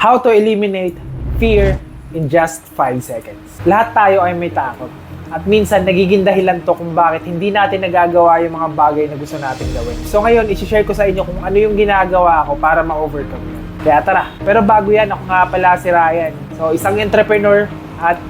How to eliminate fear in just 5 seconds. Lahat tayo ay may takot. At minsan, nagiging dahilan to kung bakit hindi natin nagagawa yung mga bagay na gusto natin gawin. So ngayon, isi-share ko sa inyo kung ano yung ginagawa ko para ma-overcome yun. Kaya tara. Pero bago yan, ako nga pala si Ryan. So isang entrepreneur at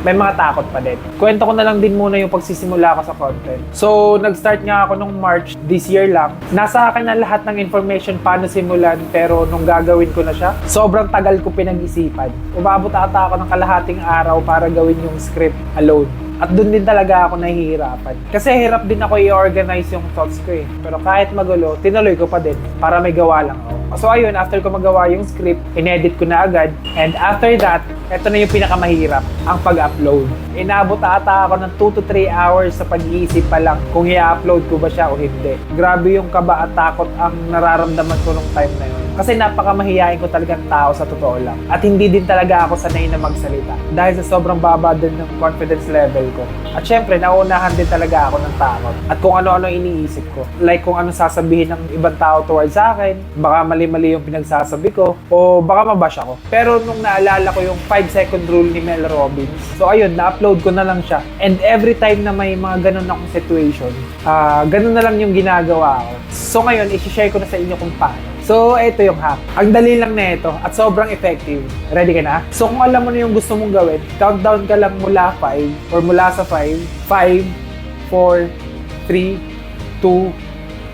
may mga takot pa din. Kwento ko na lang din muna yung pagsisimula ko sa content. So, nag-start nga ako nung March this year lang. Nasa akin na lahat ng information paano simulan, pero nung gagawin ko na siya, sobrang tagal ko pinag-isipan. Umabot ata ako ng kalahating araw para gawin yung script alone. At doon din talaga ako nahihirapan. Kasi hirap din ako i-organize yung thoughts ko eh. Pero kahit magulo, tinuloy ko pa din para may gawa lang ako. So ayun, after ko magawa yung script, inedit ko na agad. And after that, eto na yung pinakamahirap, ang pag-upload. Inabot ata ako ng 2 to 3 hours sa pag-iisip pa lang kung i-upload ko ba siya o hindi. Grabe yung kaba at takot ang nararamdaman ko nung time na yun. Kasi napakamahiyain ko talagang tao sa totoo lang. At hindi din talaga ako sanay na magsalita. Dahil sa sobrang baba din ng confidence level ko. At syempre, nauunahan din talaga ako ng takot. At kung ano-ano iniisip ko. Like kung ano sasabihin ng ibang tao towards sa akin, baka mali-mali yung pinagsasabi ko, o baka mabash ako. Pero nung naalala ko yung 5-second rule ni Mel Robbins, so ayun, na-upload ko na lang siya. And every time na may mga ganun akong situation, ganun na lang yung ginagawa ko. So ngayon, isi-share ko na sa inyo kung paano. So, ito yung hack. Ang dali lang na ito at sobrang effective. Ready ka na? So, kung alam mo na yung gusto mong gawin, countdown ka lang mula 5 or mula sa 5. 5, 4, 3, 2,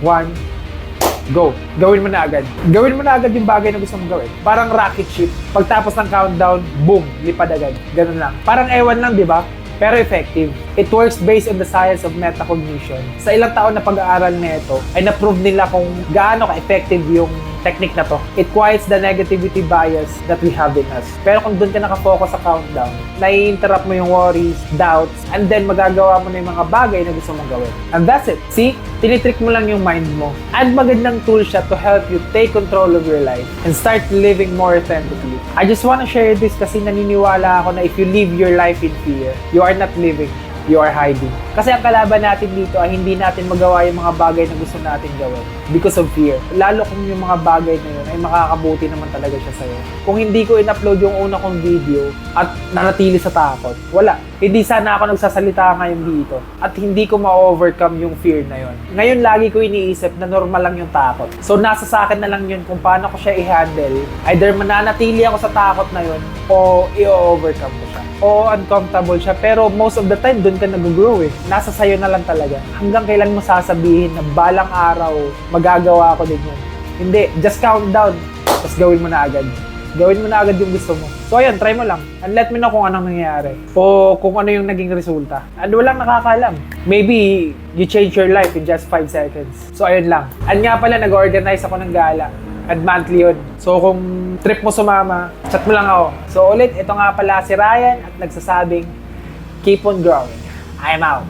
1, go. Gawin mo na agad. Gawin mo na agad yung bagay na gusto mong gawin. Parang rocket ship. Pagtapos ng countdown, boom, lipad agad. Ganun lang. Parang ewan lang, di ba? Pero effective. It works based on the science of metacognition. Sa ilang taon na pag-aaral nito, ay na-prove nila kung gaano ka-effective yung technique na to. It quiets the negativity bias that we have in us. Pero kung doon ka nakafocus sa countdown, nai-interrupt mo yung worries, doubts, and then magagawa mo na yung mga bagay na gusto mong gawin. And that's it. See? Tinitrick mo lang yung mind mo. And magandang tool siya to help you take control of your life and start living more authentically. I just wanna share this kasi naniniwala ako na if you live your life in fear, you are not living, you are hiding. Kasi ang kalaban natin dito ay hindi natin magawa yung mga bagay na gusto natin gawin because of fear. Lalo kung yung mga bagay na yun ay makakabuti naman talaga siya sa'yo. Kung hindi ko in-upload yung una kong video at nanatili sa takot, wala. Hindi sana ako nagsasalita ngayon dito at hindi ko ma-overcome yung fear na yun. Ngayon lagi ko iniisip na normal lang yung takot. So nasa sa akin na lang yun kung paano ko siya i-handle. Either mananatili ako sa takot na yun o i-overcome ko siya. O uncomfortable siya, pero most of the time doon ka nag-grow eh. Nasa sayo na lang talaga. Hanggang kailan mo sasabihin na balang araw magagawa ko din yun. Hindi, just count down, tapos gawin mo na agad. Gawin mo na agad yung gusto mo. So ayun, try mo lang. And let me know kung anong nangyayari. O kung ano yung naging resulta. And walang nakakaalam. Maybe you change your life in just 5 seconds. So ayun lang. And nga pala, nag-organize ako ng gala. And monthly yun. So kung trip mo sumama, chat mo lang ako. So ulit, ito nga pala si Ryan at nagsasabing, keep on growing. I'm out.